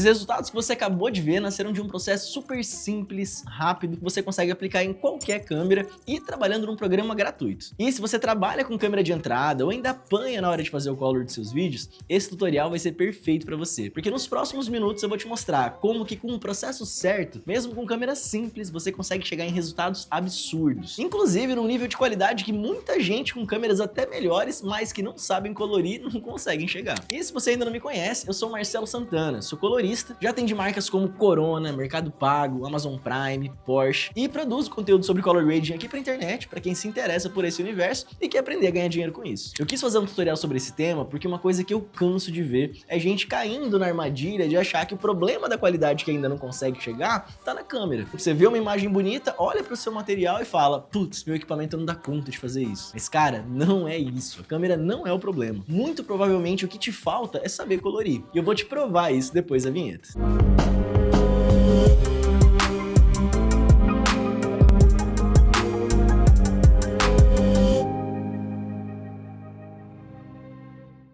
Esses resultados que você acabou de ver nasceram de um processo super simples, rápido, que você consegue aplicar em qualquer câmera e trabalhando num programa gratuito. E se você trabalha com câmera de entrada ou ainda apanha na hora de fazer o color de seus vídeos, esse tutorial vai ser perfeito para você, porque nos próximos minutos eu vou te mostrar como que com o processo certo, mesmo com câmera simples, você consegue chegar em resultados absurdos. Inclusive num nível de qualidade que muita gente com câmeras até melhores, mas que não sabem colorir, não conseguem chegar. E se você ainda não me conhece, eu sou Marcelo Santana, sou colorista, já atendi marcas como Corona, Mercado Pago, Amazon Prime, Porsche e produzo conteúdo sobre color grading aqui pra internet, pra quem se interessa por esse universo e quer aprender a ganhar dinheiro com isso. Eu quis fazer um tutorial sobre esse tema porque uma coisa que eu canso de ver é gente caindo na armadilha de achar que o problema da qualidade que ainda não consegue chegar tá na câmera. Você vê uma imagem bonita, olha pro seu material e fala, putz, meu equipamento não dá conta de fazer isso. Mas cara, não é isso, a câmera não é o problema. Muito provavelmente o que te falta é saber colorir. E eu vou te provar isso depois da vinheta.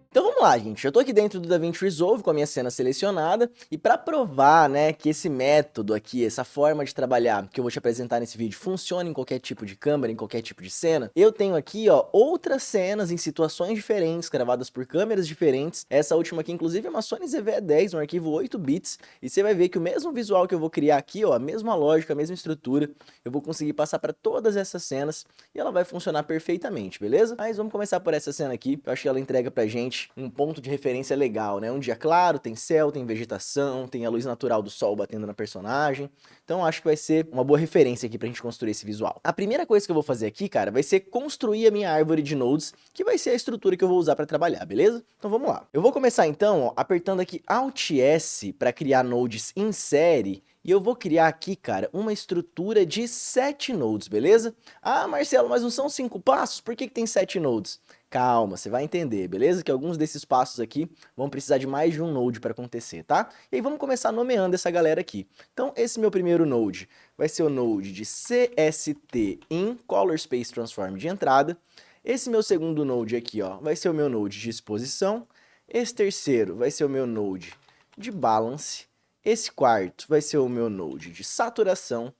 Então vamos lá, gente. Eu tô aqui dentro do DaVinci Resolve com a minha cena selecionada e para provar, né, que esse método aqui, essa forma de trabalhar que eu vou te apresentar nesse vídeo funciona em qualquer tipo de câmera, em qualquer tipo de cena, eu tenho aqui, ó, outras cenas em situações diferentes, gravadas por câmeras diferentes. Essa última aqui, inclusive, é uma Sony ZV-E10, um arquivo 8 bits, e você vai ver que o mesmo visual que eu vou criar aqui, ó, a mesma lógica, a mesma estrutura, eu vou conseguir passar para todas essas cenas e ela vai funcionar perfeitamente, beleza? Mas vamos começar por essa cena aqui, eu acho que ela entrega pra gente um ponto de referência legal, né? Um dia claro, tem céu, tem vegetação, tem a luz natural do sol batendo na personagem. Então acho que vai ser uma boa referência aqui pra gente construir esse visual. A primeira coisa que eu vou fazer aqui, cara, vai ser construir a minha árvore de nodes, que vai ser a estrutura que eu vou usar pra trabalhar, beleza? Então vamos lá. Eu vou começar então, ó, apertando aqui Alt S pra criar nodes em série. E eu vou criar aqui, cara, uma estrutura de 7 nodes, beleza? Ah, Marcelo, mas não são 5 passos? Por que tem 7 nodes? Calma, você vai entender, beleza? Que alguns desses passos aqui vão precisar de mais de um node para acontecer, tá? E aí vamos começar nomeando essa galera aqui. Então, esse meu primeiro node vai ser o node de CST in Color Space Transform de entrada. Esse meu segundo node aqui, ó, vai ser o meu node de exposição. Esse terceiro vai ser o meu node de balance. Esse quarto vai ser o meu node de saturação.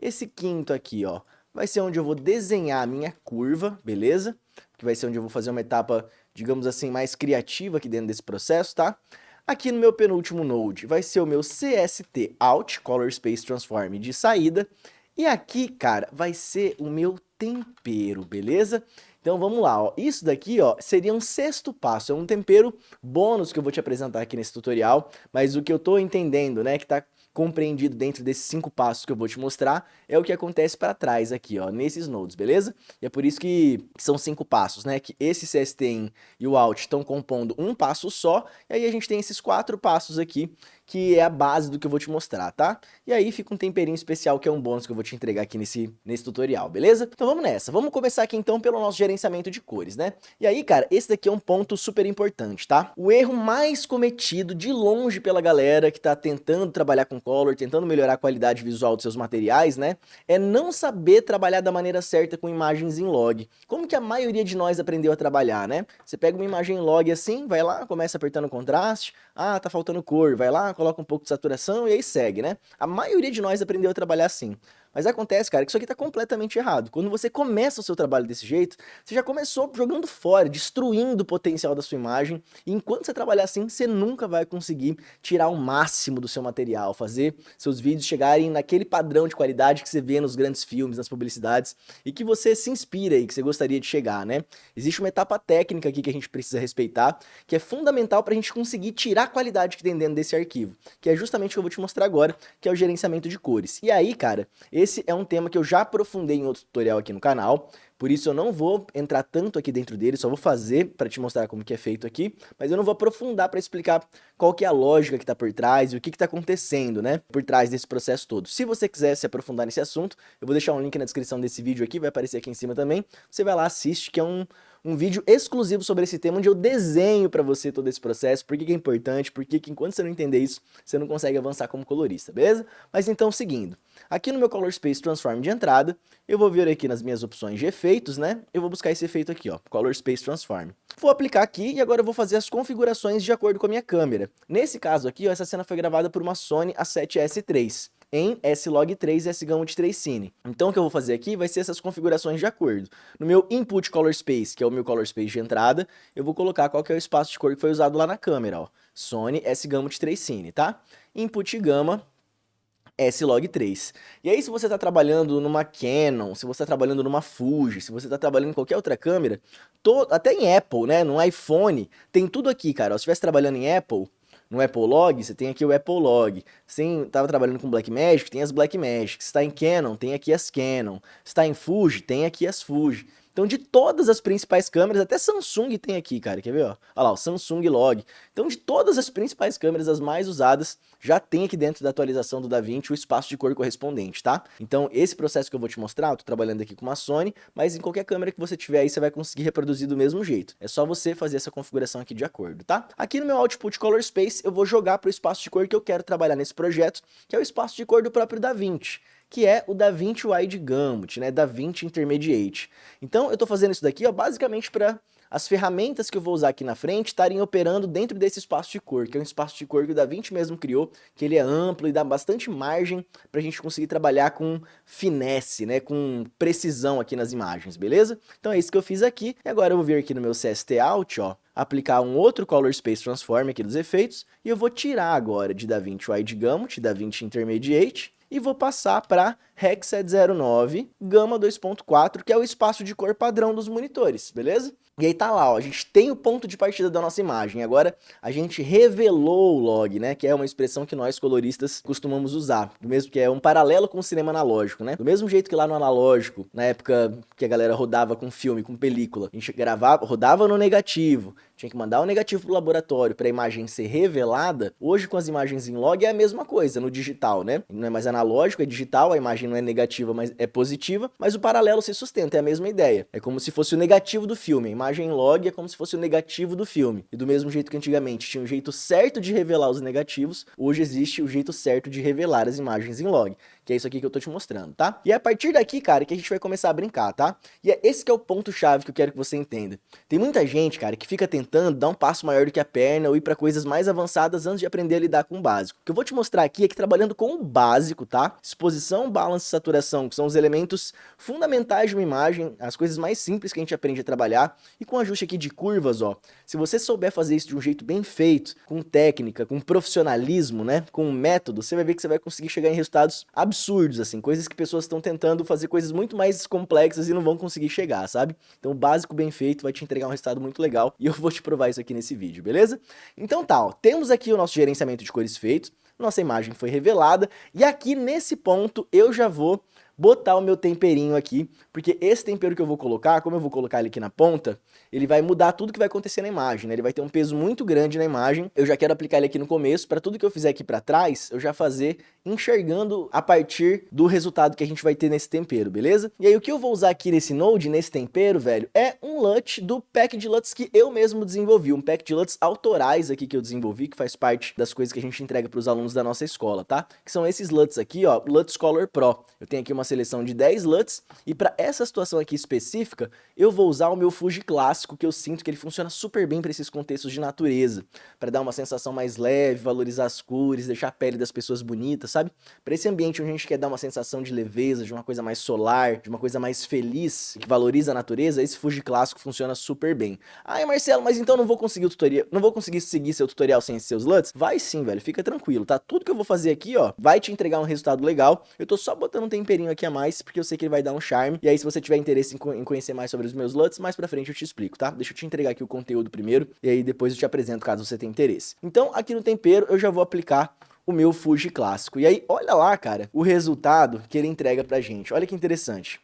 Esse quinto aqui, ó, vai ser onde eu vou desenhar a minha curva, beleza? Que vai ser onde eu vou fazer uma etapa, digamos assim, mais criativa aqui dentro desse processo, tá? Aqui no meu penúltimo node vai ser o meu CST Out, Color Space Transform de saída. E aqui, cara, vai ser o meu tempero, beleza? Então vamos lá, ó. Isso daqui, ó, seria um sexto passo, é um tempero bônus que eu vou te apresentar aqui nesse tutorial, mas o que eu tô entendendo, né, que tá compreendido dentro desses 5 passos que eu vou te mostrar, é o que acontece para trás aqui, ó, nesses nodes, beleza? E é por isso que são 5 passos, né, que esse CST-IN e o OUT estão compondo um passo só, e aí a gente tem esses 4 passos aqui, que é a base do que eu vou te mostrar, tá? E aí fica um temperinho especial que é um bônus que eu vou te entregar aqui nesse tutorial, beleza? Então vamos nessa, vamos começar aqui então pelo nosso gerenciamento de cores, né? E aí, cara, esse daqui é um ponto super importante, tá? O erro mais cometido de longe pela galera que tá tentando trabalhar com color, tentando melhorar a qualidade visual dos seus materiais, né? É não saber trabalhar da maneira certa com imagens em log. Como que a maioria de nós aprendeu a trabalhar, né? Você pega uma imagem em log assim, vai lá, começa apertando o contraste, ah, tá faltando cor, vai lá, coloca um pouco de saturação e aí segue, né? A maioria de nós aprendeu a trabalhar assim. Mas acontece, cara, que isso aqui tá completamente errado. Quando você começa o seu trabalho desse jeito, você já começou jogando fora, destruindo o potencial da sua imagem. E enquanto você trabalhar assim, você nunca vai conseguir tirar o máximo do seu material, fazer seus vídeos chegarem naquele padrão de qualidade que você vê nos grandes filmes, nas publicidades, e que você se inspira aí, que você gostaria de chegar, né? Existe uma etapa técnica aqui que a gente precisa respeitar, que é fundamental pra gente conseguir tirar a qualidade que tem dentro desse arquivo, que é justamente o que eu vou te mostrar agora, que é o gerenciamento de cores. E aí, cara, esse é um tema que eu já aprofundei em outro tutorial aqui no canal, por isso eu não vou entrar tanto aqui dentro dele, só vou fazer para te mostrar como que é feito aqui, mas eu não vou aprofundar para explicar qual que é a lógica que está por trás e o que está acontecendo, né, por trás desse processo todo. Se você quiser se aprofundar nesse assunto, eu vou deixar um link na descrição desse vídeo aqui, vai aparecer aqui em cima também, você vai lá, assiste, que é um vídeo exclusivo sobre esse tema, onde eu desenho para você todo esse processo, por que é importante, por que enquanto você não entender isso, você não consegue avançar como colorista, beleza? Mas então, seguindo, aqui no meu Color Space Transform de entrada, eu vou vir aqui nas minhas opções de efeito, efeitos, né, eu vou buscar esse efeito aqui, ó, Color Space Transform. Vou aplicar aqui e agora eu vou fazer as configurações de acordo com a minha câmera. Nesse caso aqui, ó, essa cena foi gravada por uma Sony A7S3. Em S-Log3 e S-Gamut 3 Cine. Então o que eu vou fazer aqui vai ser essas configurações de acordo. No meu Input Color Space, que é o meu Color Space de entrada, eu vou colocar qual que é o espaço de cor que foi usado lá na câmera, ó. Sony S-Gamut 3 Cine, tá? Input Gama S-Log3. E aí se você está trabalhando numa Canon, se você está trabalhando numa Fuji, se você está trabalhando em qualquer outra câmera, até em Apple, né, no iPhone, tem tudo aqui, cara. Ó, se estivesse trabalhando em Apple, no Apple Log, você tem aqui o Apple Log. Se estava trabalhando com Blackmagic, tem as Blackmagic. Se está em Canon, tem aqui as Canon. Se está em Fuji, tem aqui as Fuji. Então, de todas as principais câmeras, até Samsung tem aqui, cara, quer ver, ó? Olha lá, o Samsung Log. Então, de todas as principais câmeras, as mais usadas, já tem aqui dentro da atualização do DaVinci o espaço de cor correspondente, tá? Então, esse processo que eu vou te mostrar, eu tô trabalhando aqui com uma Sony, mas em qualquer câmera que você tiver aí, você vai conseguir reproduzir do mesmo jeito. É só você fazer essa configuração aqui de acordo, tá? Aqui no meu Output Color Space, eu vou jogar pro espaço de cor que eu quero trabalhar nesse projeto, que é o espaço de cor do próprio DaVinci, que é o DaVinci Wide Gamut, né, DaVinci Intermediate. Então eu tô fazendo isso daqui, ó, basicamente para as ferramentas que eu vou usar aqui na frente estarem operando dentro desse espaço de cor, que é um espaço de cor que o DaVinci mesmo criou, que ele é amplo e dá bastante margem pra gente conseguir trabalhar com finesse, né, com precisão aqui nas imagens, beleza? Então é isso que eu fiz aqui, e agora eu vou vir aqui no meu CST Out, ó, aplicar um outro Color Space Transform aqui dos efeitos, e eu vou tirar agora de DaVinci Wide Gamut, DaVinci Intermediate, e vou passar para Rec 709 Gama 2.4, que é o espaço de cor padrão dos monitores, beleza? E aí tá lá, ó, a gente tem o ponto de partida da nossa imagem, agora a gente revelou o log, né, que é uma expressão que nós coloristas costumamos usar, do mesmo que é um paralelo com o cinema analógico, né? Do mesmo jeito que lá no analógico, na época que a galera rodava com filme, com película, a gente rodava no negativo, tinha que mandar o negativo pro laboratório para a imagem ser revelada. Hoje com as imagens em log é a mesma coisa no digital, né? Não é mais analógico, é digital, a imagem não é negativa, mas é positiva, mas o paralelo se sustenta, é a mesma ideia. É como se fosse o negativo do filme, a imagem em log é como se fosse o negativo do filme. E do mesmo jeito que antigamente tinha um jeito certo de revelar os negativos, hoje existe o jeito certo de revelar as imagens em log, que é isso aqui que eu tô te mostrando, tá? E é a partir daqui, cara, que a gente vai começar a brincar, tá? E é esse que é o ponto-chave que eu quero que você entenda. Tem muita gente, cara, que fica tentando dar um passo maior do que a perna ou ir pra coisas mais avançadas antes de aprender a lidar com o básico. O que eu vou te mostrar aqui é que trabalhando com o básico, tá? Exposição, balance e saturação, que são os elementos fundamentais de uma imagem, as coisas mais simples que a gente aprende a trabalhar, e com ajuste aqui de curvas, ó, se você souber fazer isso de um jeito bem feito, com técnica, com profissionalismo, né, com método, você vai ver que você vai conseguir chegar em resultados absurdos, assim, coisas que pessoas estão tentando fazer coisas muito mais complexas e não vão conseguir chegar, sabe? Então o básico bem feito vai te entregar um resultado muito legal e eu vou te provar isso aqui nesse vídeo, beleza? Então tá, ó, temos aqui o nosso gerenciamento de cores feito, nossa imagem foi revelada e aqui nesse ponto eu já vou botar o meu temperinho aqui, porque esse tempero que eu vou colocar, como eu vou colocar ele aqui na ponta, ele vai mudar tudo que vai acontecer na imagem, né? Ele vai ter um peso muito grande na imagem. Eu já quero aplicar ele aqui no começo, para tudo que eu fizer aqui para trás, eu já fazer enxergando a partir do resultado que a gente vai ter nesse tempero, beleza? E aí o que eu vou usar aqui nesse node, nesse tempero, velho, é um LUT do pack de LUTs que eu mesmo desenvolvi, um pack de LUTs autorais aqui que eu desenvolvi, que faz parte das coisas que a gente entrega para os alunos da nossa escola, tá? Que são esses LUTs aqui, ó, LUTs Color Pro. Eu tenho aqui uma seleção de 10 LUTs e para essa situação aqui específica, eu vou usar o meu Fuji clássico, que eu sinto que ele funciona super bem para esses contextos de natureza, para dar uma sensação mais leve, valorizar as cores, deixar a pele das pessoas bonita, sabe? Para esse ambiente onde a gente quer dar uma sensação de leveza, de uma coisa mais solar, de uma coisa mais feliz, que valoriza a natureza, esse Fuji clássico funciona super bem. Ai, Marcelo, mas então não vou conseguir o tutorial, não vou conseguir seguir seu tutorial sem esses seus LUTs? Vai sim, velho, fica tranquilo, tá? Tudo que eu vou fazer aqui, ó, vai te entregar um resultado legal. Eu tô só botando um temperinho aqui a mais, porque eu sei que ele vai dar um charme. E aí, se você tiver interesse em conhecer mais sobre os meus LUTs, mais pra frente eu te explico, tá? Deixa eu te entregar aqui o conteúdo primeiro, e aí depois eu te apresento caso você tenha interesse. Então, aqui no tempero, eu já vou aplicar o meu Fuji clássico. E aí, olha lá, cara, o resultado que ele entrega pra gente. Olha que interessante.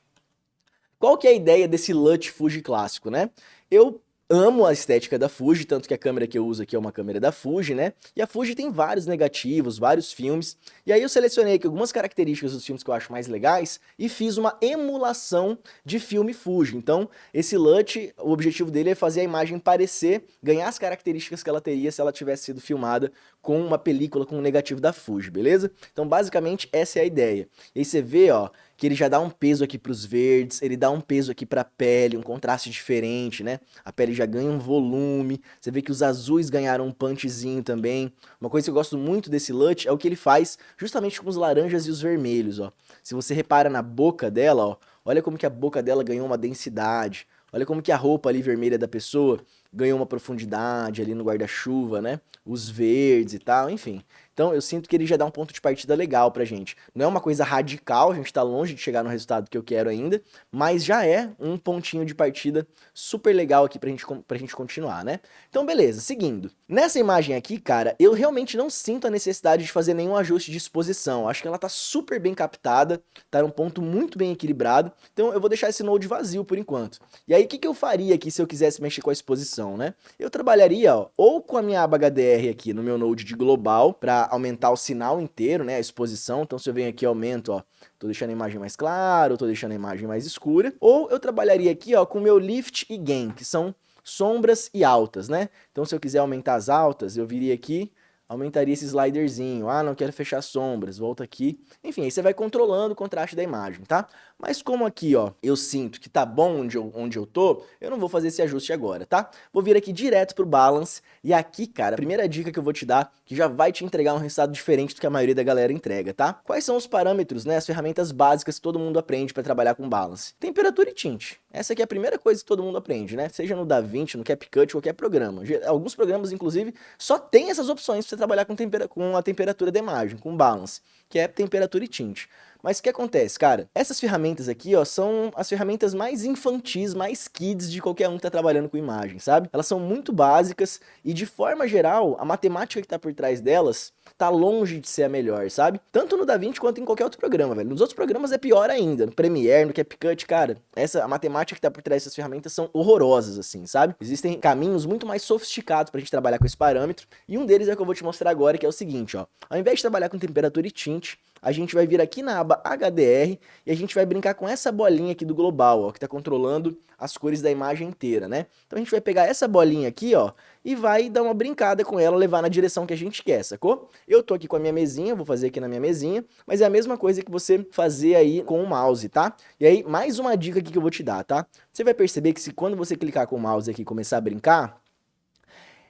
Qual que é a ideia desse LUT Fuji clássico, né? Eu amo a estética da Fuji, tanto que a câmera que eu uso aqui é uma câmera da Fuji, né? E a Fuji tem vários negativos, vários filmes. E aí eu selecionei aqui algumas características dos filmes que eu acho mais legais e fiz uma emulação de filme Fuji. Então, esse LUT, o objetivo dele é fazer a imagem parecer, ganhar as características que ela teria se ela tivesse sido filmada com uma película com um negativo da Fuji, beleza? Então, basicamente, essa é a ideia. E aí você vê, ó, que ele já dá um peso aqui pros verdes, ele dá um peso aqui pra pele, um contraste diferente, né? A pele já ganha um volume, você vê que os azuis ganharam um punchzinho também. Uma coisa que eu gosto muito desse LUT é o que ele faz justamente com os laranjas e os vermelhos, ó. Se você repara na boca dela, ó, olha como que a boca dela ganhou uma densidade. Olha como que a roupa ali vermelha da pessoa ganhou uma profundidade ali no guarda-chuva, né? Os verdes e tal, enfim. Então eu sinto que ele já dá um ponto de partida legal pra gente. Não é uma coisa radical, a gente tá longe de chegar no resultado que eu quero ainda, mas já é um pontinho de partida super legal aqui pra gente continuar, né? Então beleza, seguindo. Nessa imagem aqui, cara, eu realmente não sinto a necessidade de fazer nenhum ajuste de exposição. Acho que ela tá super bem captada, tá num ponto muito bem equilibrado. Então eu vou deixar esse node vazio por enquanto. E aí o que que eu faria aqui se eu quisesse mexer com a exposição, né? Eu trabalharia, ó, ou com a minha aba HDR aqui no meu node de global, para aumentar o sinal inteiro, né, a exposição. Então se eu venho aqui e aumento, ó, tô deixando a imagem mais clara, tô deixando a imagem mais escura. Ou eu trabalharia aqui, ó, com o meu lift e gain, que são sombras e altas, né? Então se eu quiser aumentar as altas, eu viria aqui, aumentaria esse sliderzinho. Ah, não quero fechar sombras, volta aqui. Enfim, aí você vai controlando o contraste da imagem, tá? Mas como aqui, ó, eu sinto que tá bom onde eu tô, eu não vou fazer esse ajuste agora, tá? Vou vir aqui direto pro balance, e aqui, cara, a primeira dica que eu vou te dar, que já vai te entregar um resultado diferente do que a maioria da galera entrega, tá? Quais são os parâmetros, né, as ferramentas básicas que todo mundo aprende para trabalhar com balance? Temperatura e tint. Essa aqui é a primeira coisa que todo mundo aprende, né? Seja no DaVinci, no CapCut, qualquer programa. Alguns programas, inclusive, só tem essas opções para você trabalhar com a temperatura da imagem, com balance, que é temperatura e tint. Mas o que acontece, cara? Essas ferramentas aqui, ó, são as ferramentas mais infantis, mais kids de qualquer um que tá trabalhando com imagem, sabe? Elas são muito básicas e, de forma geral, a matemática que tá por trás delas tá longe de ser a melhor, sabe? Tanto no DaVinci quanto em qualquer outro programa, velho. Nos outros programas é pior ainda. No Premiere, no CapCut, cara, a matemática que tá por trás dessas ferramentas são horrorosas, assim, sabe? Existem caminhos muito mais sofisticados pra gente trabalhar com esse parâmetro, e um deles é o que eu vou te mostrar agora, que é o seguinte, ó. Ao invés de trabalhar com temperatura e tint, a gente vai vir aqui na aba HDR e a gente vai brincar com essa bolinha aqui do global, ó, que tá controlando as cores da imagem inteira, né? Então a gente vai pegar essa bolinha aqui, ó, e vai dar uma brincada com ela, levar na direção que a gente quer, sacou? Eu tô aqui com a minha mesinha, vou fazer aqui na minha mesinha, mas é a mesma coisa que você fazer aí com o mouse, tá? E aí, mais uma dica aqui que eu vou te dar, tá? Você vai perceber que quando você clicar com o mouse aqui e começar a brincar,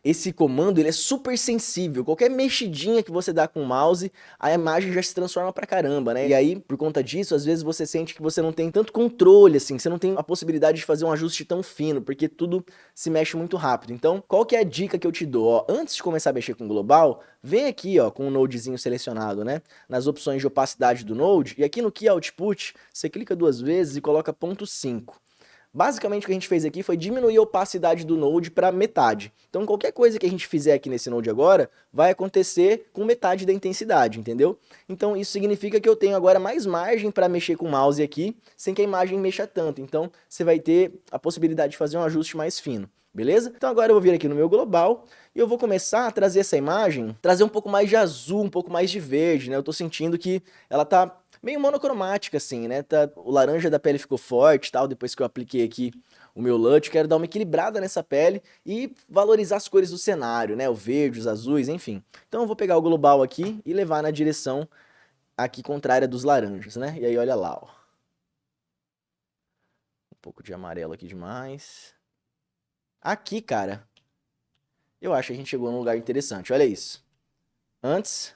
esse comando, ele é super sensível. Qualquer mexidinha que você dá com o mouse, a imagem já se transforma pra caramba, né? E aí, por conta disso, às vezes você sente que você não tem tanto controle, assim, você não tem a possibilidade de fazer um ajuste tão fino, porque tudo se mexe muito rápido. Então, qual que é a dica que eu te dou? Ó, antes de começar a mexer com o global, vem aqui, ó, com o nodezinho selecionado, né? Nas opções de opacidade do node, e aqui no Key Output, você clica 2 vezes e coloca 0,5. Basicamente o que a gente fez aqui foi diminuir a opacidade do node para metade. Então qualquer coisa que a gente fizer aqui nesse node agora, vai acontecer com metade da intensidade, entendeu? Então isso significa que eu tenho agora mais margem para mexer com o mouse aqui, sem que a imagem mexa tanto. Então você vai ter a possibilidade de fazer um ajuste mais fino, beleza? Então agora eu vou vir aqui no meu global e eu vou começar a trazer essa imagem, trazer um pouco mais de azul, um pouco mais de verde, né? Eu tô sentindo que ela tá meio monocromática, assim, né? O laranja da pele ficou forte e tal, depois que eu apliquei aqui o meu LUT. Quero dar uma equilibrada nessa pele e valorizar as cores do cenário, né? O verde, os azuis, enfim. Então eu vou pegar o global aqui e levar na direção aqui contrária dos laranjas, né? E aí olha lá, ó. Um pouco de amarelo aqui demais. Aqui, cara, eu acho que a gente chegou num lugar interessante, olha isso. Antes,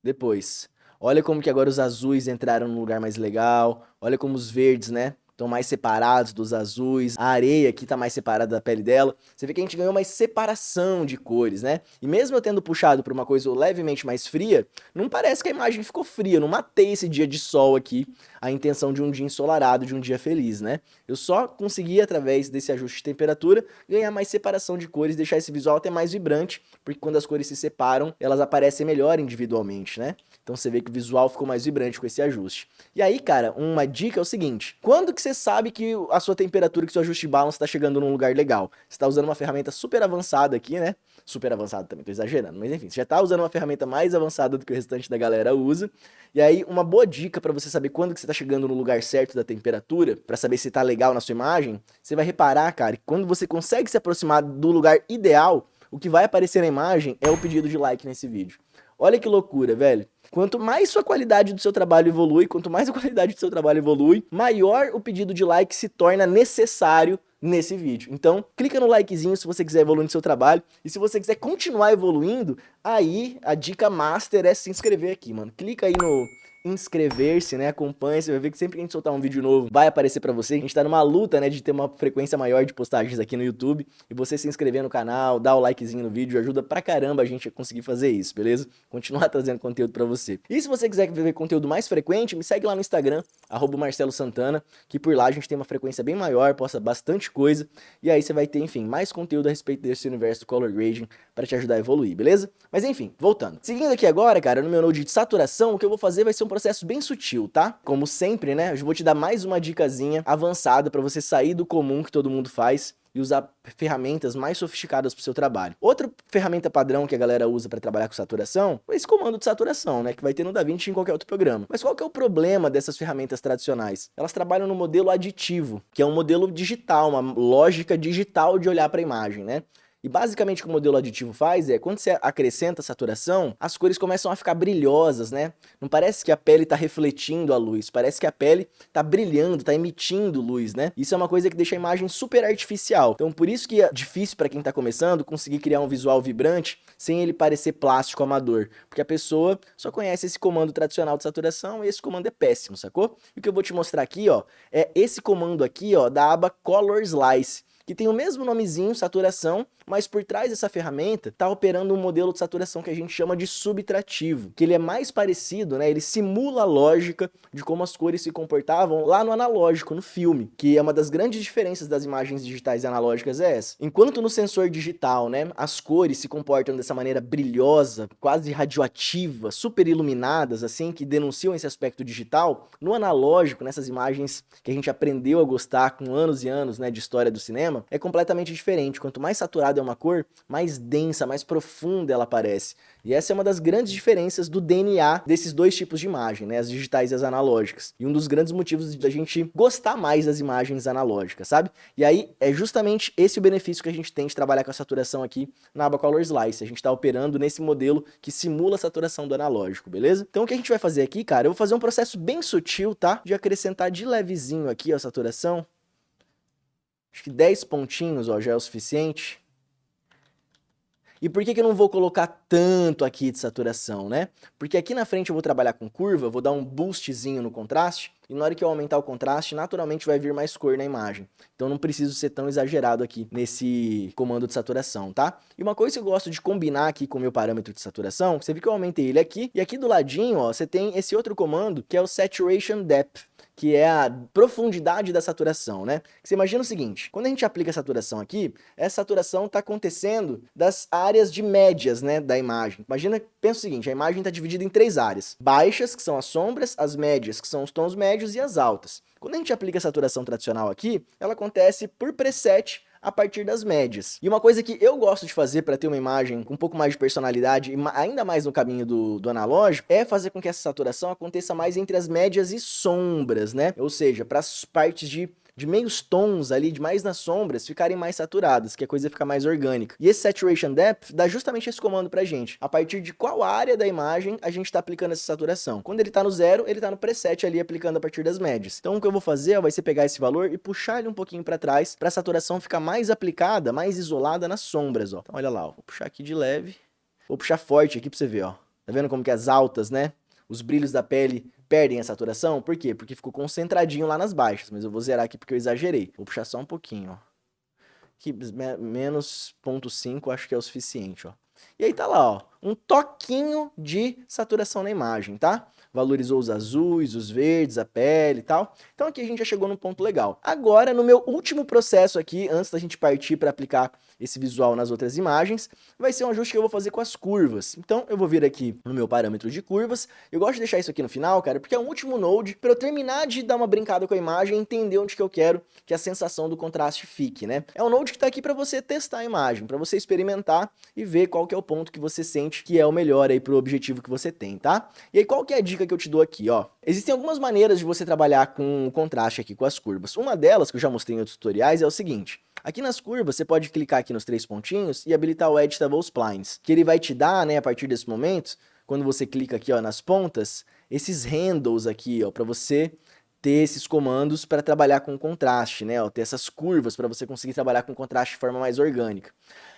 depois. Olha como que agora os azuis entraram num lugar mais legal. Olha como os verdes, né, estão mais separados dos azuis. A areia aqui tá mais separada da pele dela. Você vê que a gente ganhou mais separação de cores, né? E mesmo eu tendo puxado para uma coisa levemente mais fria, não parece que a imagem ficou fria. Eu não matei esse dia de sol aqui, a intenção de um dia ensolarado, de um dia feliz, né? Eu só consegui, através desse ajuste de temperatura, ganhar mais separação de cores, deixar esse visual até mais vibrante, porque quando as cores se separam, elas aparecem melhor individualmente, né? Então você vê que o visual ficou mais vibrante com esse ajuste. E aí, cara, uma dica é o seguinte: quando que você sabe que a sua temperatura, que o seu ajuste de balance está chegando num lugar legal? Você está usando uma ferramenta super avançada aqui, né? Super avançada também, tô exagerando, mas enfim, você já tá usando uma ferramenta mais avançada do que o restante da galera usa. E aí, uma boa dica para você saber quando que você tá chegando no lugar certo da temperatura, para saber se tá legal na sua imagem, você vai reparar, cara, que quando você consegue se aproximar do lugar ideal, o que vai aparecer na imagem é o pedido de like nesse vídeo. Olha que loucura, velho. Quanto mais sua qualidade do seu trabalho evolui, quanto mais a qualidade do seu trabalho evolui, maior o pedido de like se torna necessário nesse vídeo. Então, clica no likezinho se você quiser evoluir no seu trabalho, e se você quiser continuar evoluindo, aí a dica master é se inscrever aqui, mano. Clica aí no inscrever-se, né? Acompanha, você vai ver que sempre que a gente soltar um vídeo novo, vai aparecer pra você. A gente tá numa luta, né, de ter uma frequência maior de postagens aqui no YouTube, e você se inscrever no canal, dar o likezinho no vídeo, ajuda pra caramba a gente a conseguir fazer isso, beleza? Continuar trazendo conteúdo pra você. E se você quiser ver conteúdo mais frequente, me segue lá no Instagram, @MarceloSantana, que por lá a gente tem uma frequência bem maior, posta bastante coisa, e aí você vai ter, enfim, mais conteúdo a respeito desse universo do color grading pra te ajudar a evoluir, beleza? Mas enfim, voltando. Seguindo aqui agora, cara, no meu node de saturação, o que eu vou fazer vai ser um processo bem sutil, tá? Como sempre, né, eu vou te dar mais uma dicasinha avançada pra você sair do comum que todo mundo faz e usar ferramentas mais sofisticadas pro seu trabalho. Outra ferramenta padrão que a galera usa para trabalhar com saturação é esse comando de saturação, né, que vai ter no DaVinci e em qualquer outro programa. Mas qual que é o problema dessas ferramentas tradicionais? Elas trabalham no modelo aditivo, que é um modelo digital, uma lógica digital de olhar para a imagem, né? E basicamente o que o modelo aditivo faz é, quando você acrescenta saturação, as cores começam a ficar brilhosas, né? Não parece que a pele está refletindo a luz, parece que a pele está brilhando, está emitindo luz, né? Isso é uma coisa que deixa a imagem super artificial. Então por isso que é difícil para quem está começando conseguir criar um visual vibrante sem ele parecer plástico amador, porque a pessoa só conhece esse comando tradicional de saturação e esse comando é péssimo, sacou? E o que eu vou te mostrar aqui, ó, é esse comando aqui, ó, da aba Color Slice, que tem o mesmo nomezinho, saturação, mas por trás dessa ferramenta tá operando um modelo de saturação que a gente chama de subtrativo, que ele é mais parecido, né, ele simula a lógica de como as cores se comportavam lá no analógico, no filme, que é uma das grandes diferenças das imagens digitais e analógicas é essa. Enquanto no sensor digital, né, as cores se comportam dessa maneira brilhosa, quase radioativa, super iluminadas, assim, que denunciam esse aspecto digital, no analógico, nessas imagens que a gente aprendeu a gostar com anos e anos, né, de história do cinema, é completamente diferente. Quanto mais saturada é uma cor, mais densa, mais profunda ela parece. E essa é uma das grandes diferenças do DNA desses dois tipos de imagem, né, as digitais e as analógicas. E um dos grandes motivos da gente gostar mais das imagens analógicas, sabe? E aí é justamente esse o benefício que a gente tem de trabalhar com a saturação aqui na aba Color Slice. A gente tá operando nesse modelo que simula a saturação do analógico, beleza? Então o que a gente vai fazer aqui, cara, eu vou fazer um processo bem sutil, tá? De acrescentar de levezinho aqui a saturação. Acho que 10 pontinhos, ó, já é o suficiente. E por que eu não vou colocar tanto aqui de saturação, né? Porque aqui na frente eu vou trabalhar com curva, vou dar um boostzinho no contraste, e na hora que eu aumentar o contraste, naturalmente vai vir mais cor na imagem. Então não preciso ser tão exagerado aqui nesse comando de saturação, tá? E uma coisa que eu gosto de combinar aqui com o meu parâmetro de saturação, você viu que eu aumentei ele aqui, e aqui do ladinho, ó, você tem esse outro comando, que é o Saturation Depth, que é a profundidade da saturação, né? Você imagina o seguinte, quando a gente aplica a saturação aqui, essa saturação está acontecendo das áreas de médias, né, da imagem. Imagina, pensa o seguinte, a imagem está dividida em 3 áreas. Baixas, que são as sombras, as médias, que são os tons médios, e as altas. Quando a gente aplica a saturação tradicional aqui, ela acontece por preset a partir das médias. E uma coisa que eu gosto de fazer para ter uma imagem com um pouco mais de personalidade, e ainda mais no caminho do analógico, é fazer com que essa saturação aconteça mais entre as médias e sombras, né? Ou seja, para as partes de meios tons ali, de mais nas sombras, ficarem mais saturadas, que a coisa fica mais orgânica. E esse Saturation Depth dá justamente esse comando pra gente. A partir de qual área da imagem a gente tá aplicando essa saturação. Quando ele tá no 0, ele tá no preset ali, aplicando a partir das médias. Então o que eu vou fazer ó, vai ser pegar esse valor e puxar ele um pouquinho pra trás, pra saturação ficar mais aplicada, mais isolada nas sombras, ó. Então olha lá, ó. Vou puxar aqui de leve. Vou puxar forte aqui pra você ver, ó. Tá vendo como que as altas, né? Os brilhos da pele perdem a saturação. Por quê? Porque ficou concentradinho lá nas baixas. Mas eu vou zerar aqui porque eu exagerei. Vou puxar só um pouquinho, ó. Aqui, menos 0,5 acho que é o suficiente, ó. E aí tá lá, ó. Um toquinho de saturação na imagem, tá? Valorizou os azuis, os verdes, a pele e tal. Então aqui a gente já chegou num ponto legal. Agora, no meu último processo aqui, antes da gente partir para aplicar esse visual nas outras imagens, vai ser um ajuste que eu vou fazer com as curvas. Então eu vou vir aqui no meu parâmetro de curvas. Eu gosto de deixar isso aqui no final, cara, porque é um último node para eu terminar de dar uma brincada com a imagem e entender onde que eu quero que a sensação do contraste fique, né? É um node que tá aqui para você testar a imagem, para você experimentar e ver qual que é o ponto que você sente que é o melhor aí pro objetivo que você tem, tá? E aí qual que é a dica que eu te dou aqui, ó? Existem algumas maneiras de você trabalhar com o contraste aqui com as curvas. Uma delas, que eu já mostrei em outros tutoriais, é o seguinte. Aqui nas curvas, você pode clicar aqui nos 3 pontinhos e habilitar o Editable Splines, que ele vai te dar, né, a partir desse momento, quando você clica aqui, ó, nas pontas, esses handles aqui, ó, para você ter esses comandos para trabalhar com contraste, né? Ó, ter essas curvas para você conseguir trabalhar com contraste de forma mais orgânica.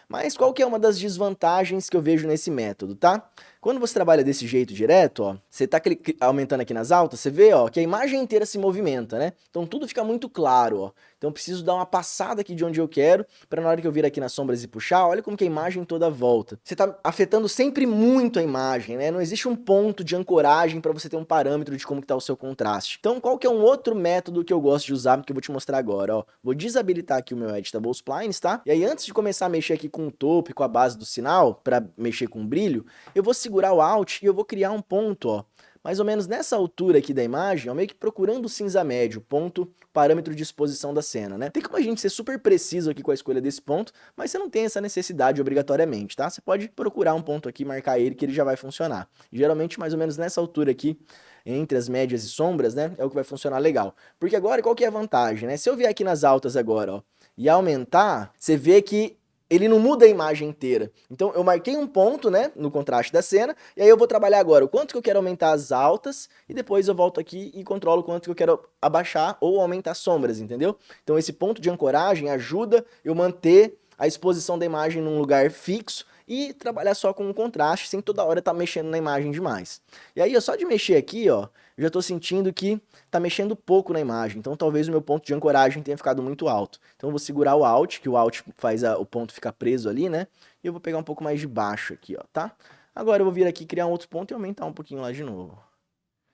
Mas qual que é uma das desvantagens que eu vejo nesse método, tá? Quando você trabalha desse jeito direto, ó, você tá aumentando aqui nas altas, você vê, ó, que a imagem inteira se movimenta, né? Então tudo fica muito claro, ó. Então eu preciso dar uma passada aqui de onde eu quero, para na hora que eu vir aqui nas sombras e puxar, olha como que a imagem toda volta. Você tá afetando sempre muito a imagem, né? Não existe um ponto de ancoragem para você ter um parâmetro de como que tá o seu contraste. Então qual que é um outro método que eu gosto de usar, que eu vou te mostrar agora, ó. Vou desabilitar aqui o meu Editable Splines, tá? E aí antes de começar a mexer aqui com o topo e com a base do sinal, para mexer com o brilho, eu vou segurar o Alt e eu vou criar um ponto, ó, mais ou menos nessa altura aqui da imagem, ó, meio que procurando o cinza médio, ponto, parâmetro de exposição da cena, né? Tem como a gente ser super preciso aqui com a escolha desse ponto, mas você não tem essa necessidade obrigatoriamente, tá? Você pode procurar um ponto aqui, marcar ele, que ele já vai funcionar. E, geralmente, mais ou menos nessa altura aqui, entre as médias e sombras, né, é o que vai funcionar legal. Porque agora, qual que é a vantagem, né? Se eu vier aqui nas altas agora, ó, e aumentar, você vê que ele não muda a imagem inteira. Então eu marquei um ponto, né, no contraste da cena, e aí eu vou trabalhar agora o quanto que eu quero aumentar as altas, e depois eu volto aqui e controlo o quanto que eu quero abaixar ou aumentar as sombras, entendeu? Então esse ponto de ancoragem ajuda eu manter a exposição da imagem num lugar fixo e trabalhar só com o contraste, sem toda hora estar mexendo na imagem demais. E aí, só de mexer aqui, ó, eu já estou sentindo que tá mexendo pouco na imagem, então talvez o meu ponto de ancoragem tenha ficado muito alto. Então eu vou segurar o Alt, que o Alt faz o ponto ficar preso ali, né? E eu vou pegar um pouco mais de baixo aqui, ó, tá? Agora eu vou vir aqui, criar um outro ponto e aumentar um pouquinho lá de novo.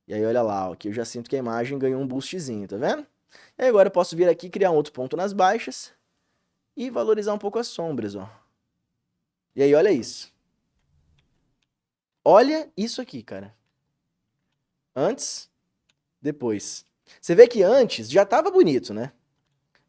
E aí olha lá, ó, que eu já sinto que a imagem ganhou um boostzinho, tá vendo? E aí agora eu posso vir aqui, criar um outro ponto nas baixas e valorizar um pouco as sombras, ó. E aí olha isso. Olha isso aqui, cara. Antes, depois. Você vê que antes já tava bonito, né?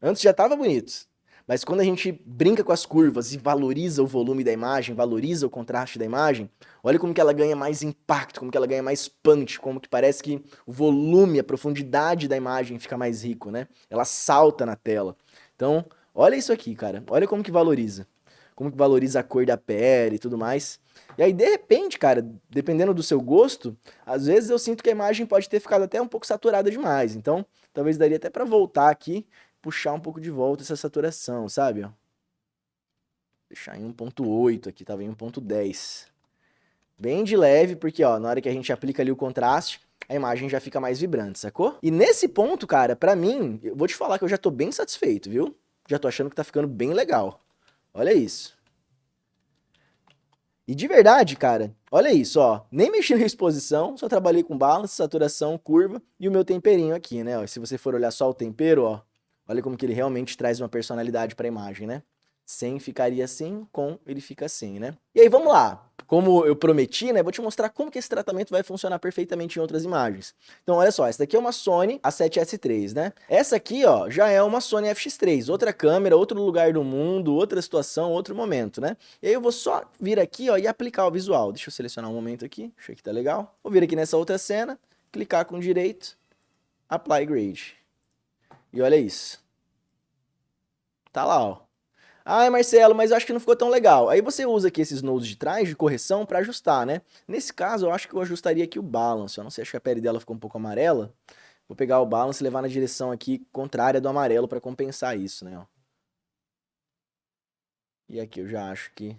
Antes já tava bonito. Mas quando a gente brinca com as curvas e valoriza o volume da imagem, valoriza o contraste da imagem, olha como que ela ganha mais impacto, como que ela ganha mais punch, como que parece que o volume, a profundidade da imagem fica mais rico, né? Ela salta na tela. Então, olha isso aqui, cara. Olha como que valoriza. Como que valoriza a cor da pele e tudo mais. E aí, de repente, cara, dependendo do seu gosto, às vezes eu sinto que a imagem pode ter ficado até um pouco saturada demais. Então, talvez daria até pra voltar aqui, puxar um pouco de volta essa saturação, sabe? Ó. Deixar em 1.8 aqui, tava em 1.10. Bem de leve, porque ó, na hora que a gente aplica ali o contraste, a imagem já fica mais vibrante, sacou? E nesse ponto, cara, pra mim, eu vou te falar que eu já tô bem satisfeito, viu? Já tô achando que tá ficando bem legal. Olha isso. E de verdade, cara, olha isso, ó. Nem mexi na exposição, só trabalhei com balance, saturação, curva e o meu temperinho aqui, né? Ó, se você for olhar só o tempero, ó, olha como que ele realmente traz uma personalidade pra imagem, né? Sem ficaria assim, com ele fica assim, né? E aí, vamos lá. Como eu prometi, né, vou te mostrar como que esse tratamento vai funcionar perfeitamente em outras imagens. Então, olha só, essa daqui é uma Sony A7S3, né? Essa aqui, ó, já é uma Sony FX3, outra câmera, outro lugar do mundo, outra situação, outro momento, né? E aí eu vou só vir aqui, ó, e aplicar o visual. Deixa eu selecionar um momento aqui, deixa que tá legal. Vou vir aqui nessa outra cena, clicar com direito, Apply Grade. E olha isso. Tá lá, ó. Ai, Marcelo, mas eu acho que não ficou tão legal. Aí você usa aqui esses nodes de trás, de correção, para ajustar, né? Nesse caso, eu acho que eu ajustaria aqui o balance. Eu não sei, acho que a pele dela ficou um pouco amarela. Vou pegar o balance e levar na direção aqui contrária do amarelo para compensar isso, né? Ó. E aqui eu já acho que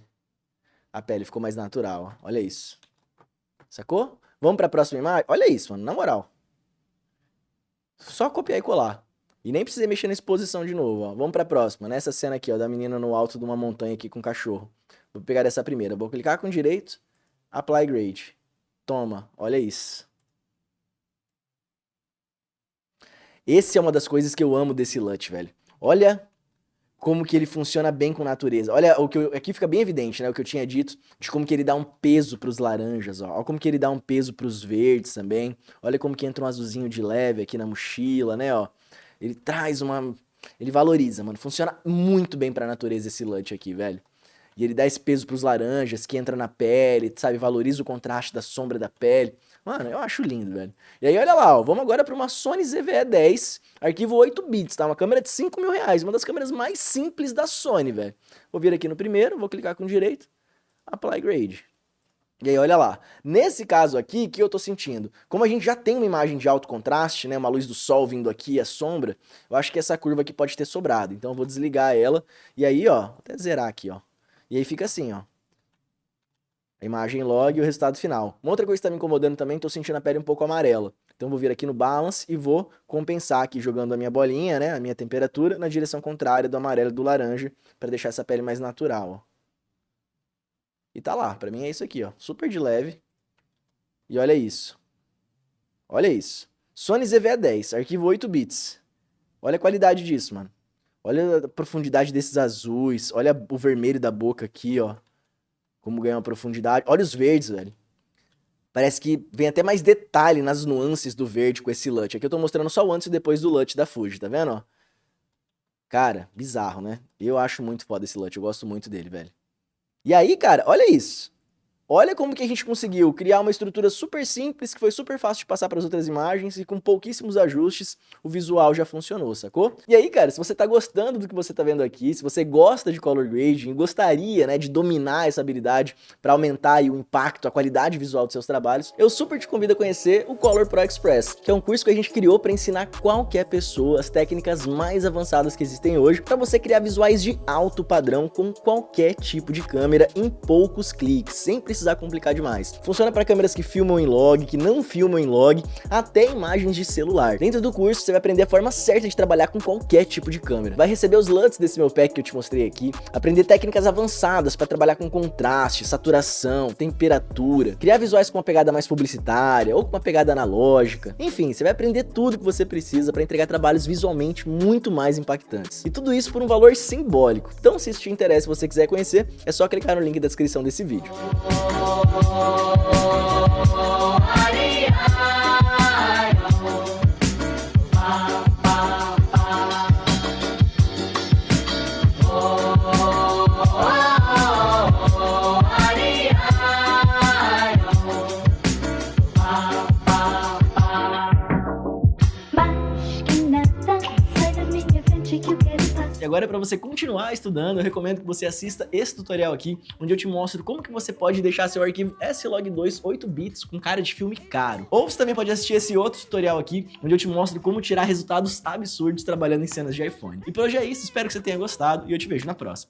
a pele ficou mais natural, ó. Olha isso. Sacou? Vamos para a próxima imagem? Olha isso, mano, na moral. Só copiar e colar. E nem precisei mexer na exposição de novo, ó. Vamos pra próxima. Nessa cena aqui, ó, da menina no alto de uma montanha aqui com um cachorro. Vou pegar essa primeira. Vou clicar com direito, Apply Grade. Toma, olha isso. Esse é uma das coisas que eu amo desse LUT, velho. Olha como que ele funciona bem com natureza. Olha, aqui fica bem evidente, né, o que eu tinha dito, de como que ele dá um peso pros laranjas, ó. Olha como que ele dá um peso pros verdes também. Olha como que entra um azulzinho de leve aqui na mochila, né, ó. Ele traz uma... Ele valoriza, mano. Funciona muito bem pra natureza esse LUT aqui, velho. E ele dá esse peso pros laranjas, que entra na pele, sabe? Valoriza o contraste da sombra da pele. Mano, eu acho lindo, velho. E aí, olha lá, ó. Vamos agora pra uma Sony ZV-E10, arquivo 8 bits, tá? Uma câmera de 5 mil reais. Uma das câmeras mais simples da Sony, velho. Vou vir aqui no primeiro, vou clicar com direito. Apply Grade. E aí, olha lá, nesse caso aqui, o que eu tô sentindo? Como a gente já tem uma imagem de alto contraste, né, uma luz do sol vindo aqui, a sombra, eu acho que essa curva aqui pode ter sobrado. Então eu vou desligar ela, e aí, ó, vou até zerar aqui, ó. E aí fica assim, ó. A imagem log e o resultado final. Uma outra coisa que tá me incomodando também, tô sentindo a pele um pouco amarela. Então eu vou vir aqui no balance e vou compensar aqui, jogando a minha bolinha, né, a minha temperatura, na direção contrária do amarelo e do laranja, para deixar essa pele mais natural, ó. E tá lá, pra mim é isso aqui, ó, super de leve. E olha isso. Olha isso. Sony ZV-10, arquivo 8 bits. Olha a qualidade disso, mano. Olha a profundidade desses azuis. Olha o vermelho da boca aqui, ó. Como ganha uma profundidade. Olha os verdes, velho. Parece que vem até mais detalhe nas nuances do verde com esse LUT. Aqui eu tô mostrando só o antes e depois do LUT da Fuji, tá vendo, ó? Cara, bizarro, né? Eu acho muito foda esse LUT, eu gosto muito dele, velho. E aí, cara, olha isso. Olha como que a gente conseguiu criar uma estrutura super simples, que foi super fácil de passar para as outras imagens e com pouquíssimos ajustes o visual já funcionou, sacou? E aí, cara, se você tá gostando do que você tá vendo aqui, se você gosta de color grading, gostaria, né, de dominar essa habilidade para aumentar aí o impacto, a qualidade visual dos seus trabalhos, eu super te convido a conhecer o Color Pro Express, que é um curso que a gente criou para ensinar qualquer pessoa as técnicas mais avançadas que existem hoje, para você criar visuais de alto padrão com qualquer tipo de câmera em poucos cliques, sem precisar complicar demais. Funciona para câmeras que filmam em log, que não filmam em log, até imagens de celular. Dentro do curso você vai aprender a forma certa de trabalhar com qualquer tipo de câmera. Vai receber os LUTs desse meu pack que eu te mostrei aqui, aprender técnicas avançadas para trabalhar com contraste, saturação, temperatura, criar visuais com uma pegada mais publicitária ou com uma pegada analógica. Enfim, você vai aprender tudo que você precisa para entregar trabalhos visualmente muito mais impactantes. E tudo isso por um valor simbólico. Então, se isso te interessa e você quiser conhecer, é só clicar no link da descrição desse vídeo. E agora, para você continuar estudando, eu recomendo que você assista esse tutorial aqui, onde eu te mostro como que você pode deixar seu arquivo S-Log2 8 bits com cara de filme caro. Ou você também pode assistir esse outro tutorial aqui, onde eu te mostro como tirar resultados absurdos trabalhando em cenas de iPhone. E por hoje é isso, espero que você tenha gostado e eu te vejo na próxima.